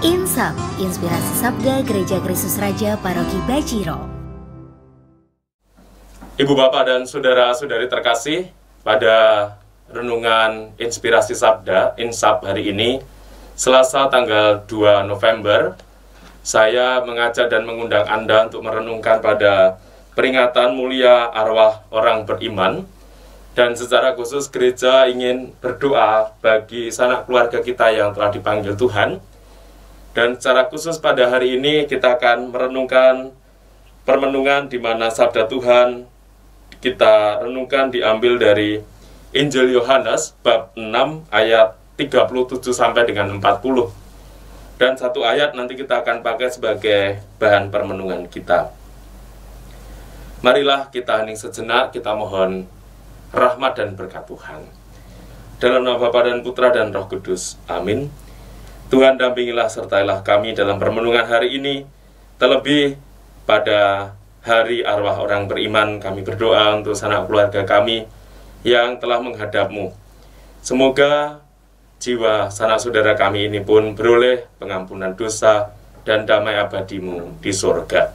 Insap, Inspirasi Sabda Gereja Kristus Raja Paroki Bajiro. Ibu bapak dan saudara-saudari terkasih, pada renungan Inspirasi Sabda, Insap hari ini, Selasa tanggal 2 November, saya mengajak dan mengundang Anda untuk merenungkan pada peringatan mulia arwah orang beriman. Dan secara khusus gereja ingin berdoa bagi sanak keluarga kita yang telah dipanggil Tuhan. Dan secara khusus pada hari ini kita akan merenungkan permenungan di mana sabda Tuhan kita renungkan diambil dari Injil Yohanes bab 6 ayat 37 sampai dengan 40. Dan satu ayat nanti kita akan pakai sebagai bahan permenungan kita. Marilah kita hening sejenak, kita mohon rahmat dan berkat Tuhan. Dalam nama Bapa dan Putra dan Roh Kudus. Amin. Tuhan dampingilah sertailah kami dalam permenungan hari ini. Terlebih pada hari arwah orang beriman, kami berdoa untuk sanak keluarga kami yang telah menghadap-Mu. Semoga jiwa sanak saudara kami ini pun beroleh pengampunan dosa dan damai abadi-Mu di surga.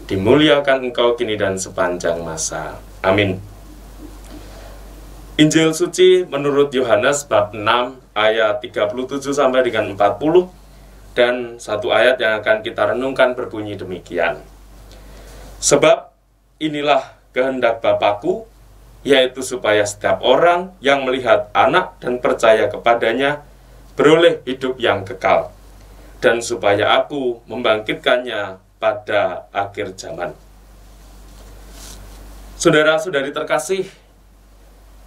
Dimuliakan Engkau kini dan sepanjang masa. Amin. Injil suci menurut Yohanes bab 6 ayat 37 sampai dengan 40, dan satu ayat yang akan kita renungkan berbunyi demikian. Sebab inilah kehendak Bapa-Ku, yaitu supaya setiap orang yang melihat Anak dan percaya kepadanya beroleh hidup yang kekal, dan supaya Aku membangkitkannya pada akhir zaman. Saudara-saudari terkasih,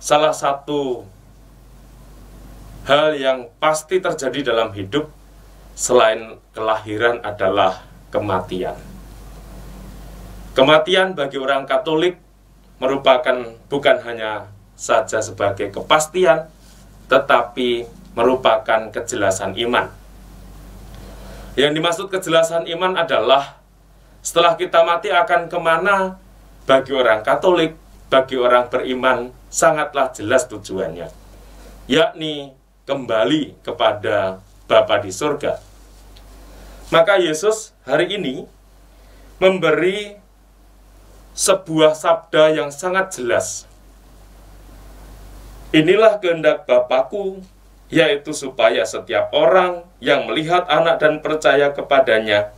salah satu hal yang pasti terjadi dalam hidup selain kelahiran adalah kematian. Kematian bagi orang Katolik merupakan bukan hanya saja sebagai kepastian, tetapi merupakan kejelasan iman. Yang dimaksud kejelasan iman adalah setelah kita mati akan kemana, bagi orang Katolik, bagi orang beriman, sangatlah jelas tujuannya, yakni kembali kepada Bapa di surga. Maka Yesus hari ini memberi sebuah sabda yang sangat jelas. Inilah kehendak Bapa-Ku, yaitu supaya setiap orang yang melihat Anak dan percaya kepadanya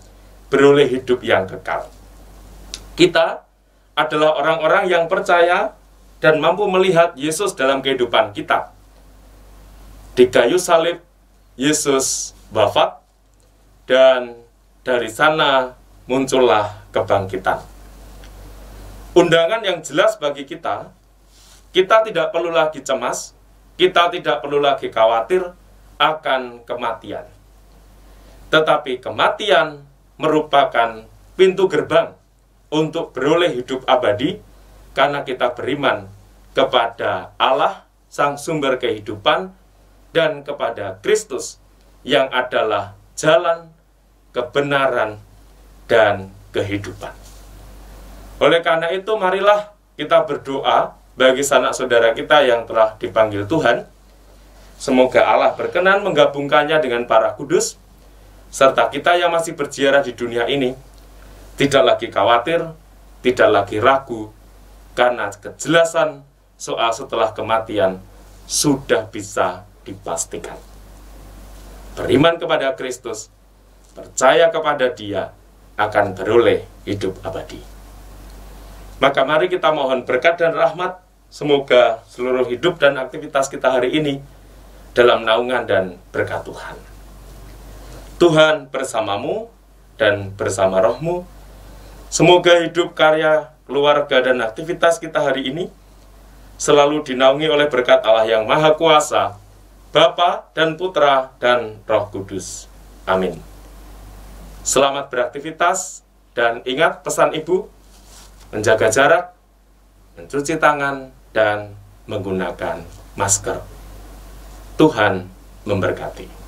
beroleh hidup yang kekal. Kita adalah orang-orang yang percaya dan mampu melihat Yesus dalam kehidupan kita. Di kayu salib, Yesus wafat, dan dari sana muncullah kebangkitan. Undangan yang jelas bagi kita tidak perlu lagi cemas, kita tidak perlu lagi khawatir akan kematian. Tetapi kematian merupakan pintu gerbang untuk beroleh hidup abadi, karena kita beriman kepada Allah, Sang Sumber Kehidupan, dan kepada Kristus, yang adalah jalan, kebenaran, dan kehidupan. Oleh karena itu, marilah kita berdoa bagi sanak saudara kita yang telah dipanggil Tuhan. Semoga Allah berkenan menggabungkannya dengan para kudus, serta kita yang masih berziarah di dunia ini tidak lagi khawatir, tidak lagi ragu, karena kejelasan soal setelah kematian sudah bisa dipastikan. Beriman kepada Kristus, percaya kepada Dia, akan beroleh hidup abadi. Maka mari kita mohon berkat dan rahmat, semoga seluruh hidup dan aktivitas kita hari ini dalam naungan dan berkat Tuhan. Tuhan bersamamu dan bersama rohmu. Semoga hidup, karya, keluarga, dan aktivitas kita hari ini selalu dinaungi oleh berkat Allah yang Maha Kuasa, Bapa dan Putra dan Roh Kudus. Amin. Selamat beraktivitas, dan ingat pesan Ibu, menjaga jarak, mencuci tangan, dan menggunakan masker. Tuhan memberkati.